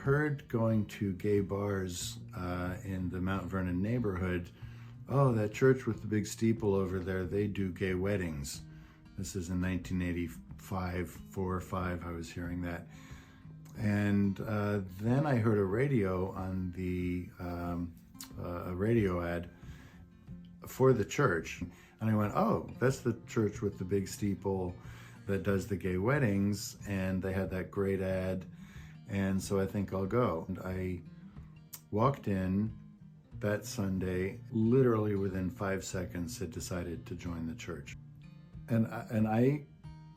heard going to gay bars in the Mount Vernon neighborhood, oh, that church with the big steeple over there, they do gay weddings. This is in 1985, 4 or 5, I was hearing that. And then I heard a radio on a radio ad for the church. And I went, oh, that's the church with the big steeple that does the gay weddings. And they had that great ad. And so I think I'll go. And I walked in that Sunday, literally within 5 seconds, had decided to join the church. And I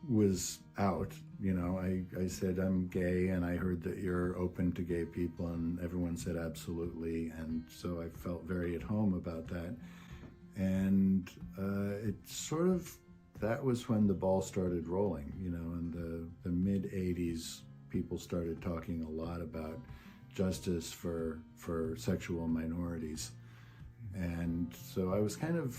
was out, you know, I said, I'm gay, and I heard that you're open to gay people, and everyone said absolutely. And so I felt very at home about that. And it sort of, that was when the ball started rolling, you know, in the mid-'80s, people started talking a lot about justice for sexual minorities. And so I was kind of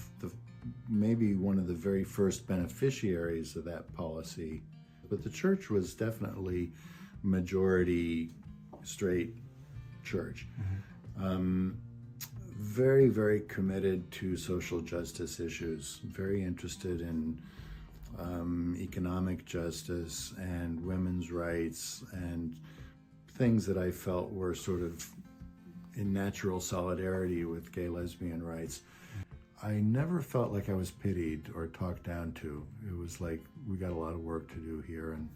maybe one of the very first beneficiaries of that policy. But the church was definitely majority straight church. Very, very committed to social justice issues, very interested in economic justice and women's rights and things that I felt were sort of in natural solidarity with gay lesbian rights. I never felt like I was pitied or talked down to. It was like, we got a lot of work to do here and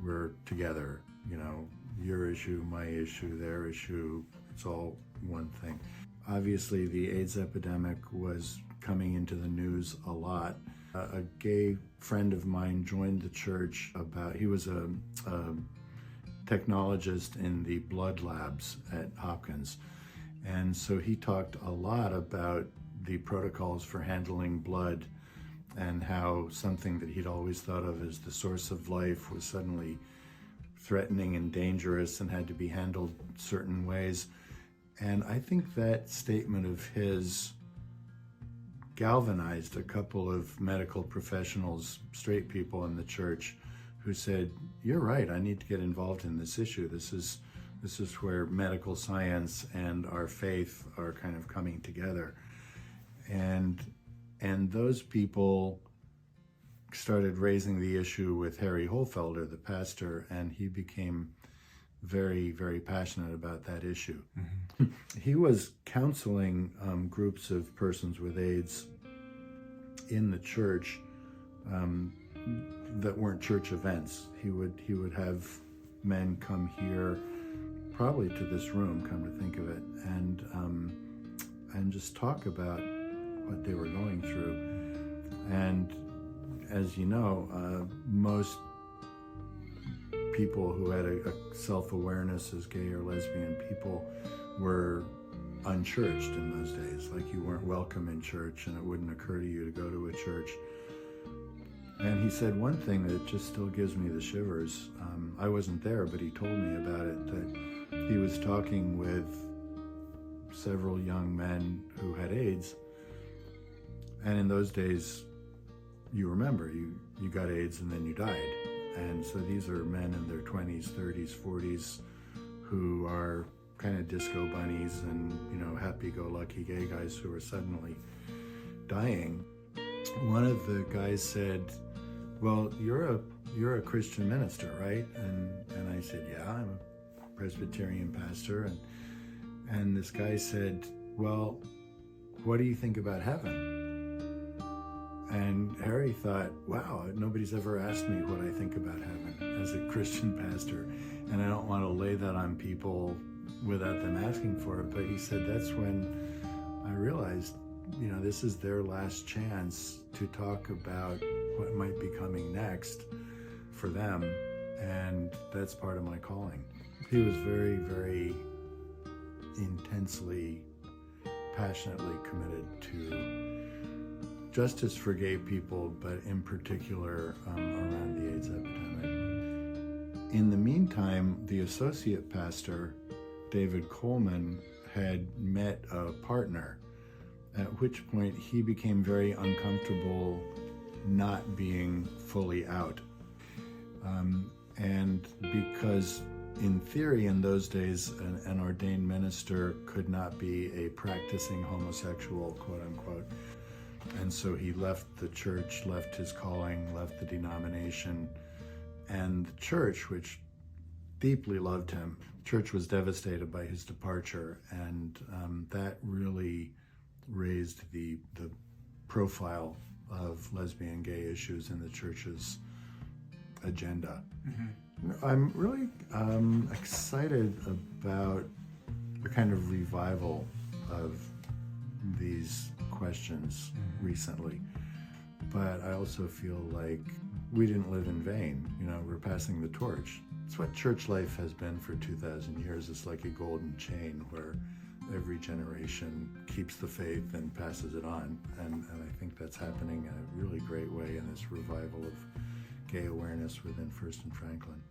we're together, you know, your issue, my issue, their issue, it's all one thing. Obviously, the AIDS epidemic was coming into the news a lot. A gay friend of mine joined the church he was a technologist in the blood labs at Hopkins. And so he talked a lot about the protocols for handling blood and how something that he'd always thought of as the source of life was suddenly threatening and dangerous and had to be handled certain ways. And I think that statement of his galvanized a couple of medical professionals, straight people in the church, who said, you're right, I need to get involved in this issue. This is where medical science and our faith are kind of coming together. And those people started raising the issue with Harry Holfelder, the pastor, and he became very, very passionate about that issue. He was counseling groups of persons with AIDS in the church that weren't church events. He would have men come here, probably to this room, come to think of it, and just talk about what they were going through. And as you know, most people who had a self-awareness as gay or lesbian people were unchurched in those days. Like, you weren't welcome in church and it wouldn't occur to you to go to a church. And he said one thing that just still gives me the shivers. I wasn't there, but he told me about it, that he was talking with several young men who had AIDS. And in those days, you remember, you got AIDS and then you died. And so these are men in their 20s, 30s, 40s who are kind of disco bunnies and, you know, happy-go-lucky gay guys who are suddenly dying. One of the guys said, well, you're a Christian minister, right? And I said, yeah, I'm a Presbyterian pastor. And this guy said, well, what do you think about heaven? And Harry thought, wow, nobody's ever asked me what I think about heaven as a Christian pastor. And I don't want to lay that on people without them asking for it. But he said, that's when I realized, you know, this is their last chance to talk about what might be coming next for them. And that's part of my calling. He was very, very intensely, passionately committed to justice for gay people, but in particular around the AIDS epidemic. In the meantime, the associate pastor, David Coleman, had met a partner, at which point he became very uncomfortable not being fully out. And because in theory, in those days, an ordained minister could not be a practicing homosexual, quote unquote. And so he left the church, left his calling, left the denomination. And the church, which deeply loved him, church was devastated by his departure. And that really raised the profile of lesbian, gay issues in the church's agenda. I'm really excited about the kind of revival of these questions recently, but I also feel like we didn't live in vain. You know, we're passing the torch. It's what church life has been for 2,000 years. It's like a golden chain where every generation keeps the faith and passes it on, and I think that's happening in a really great way in this revival of gay awareness within First and Franklin.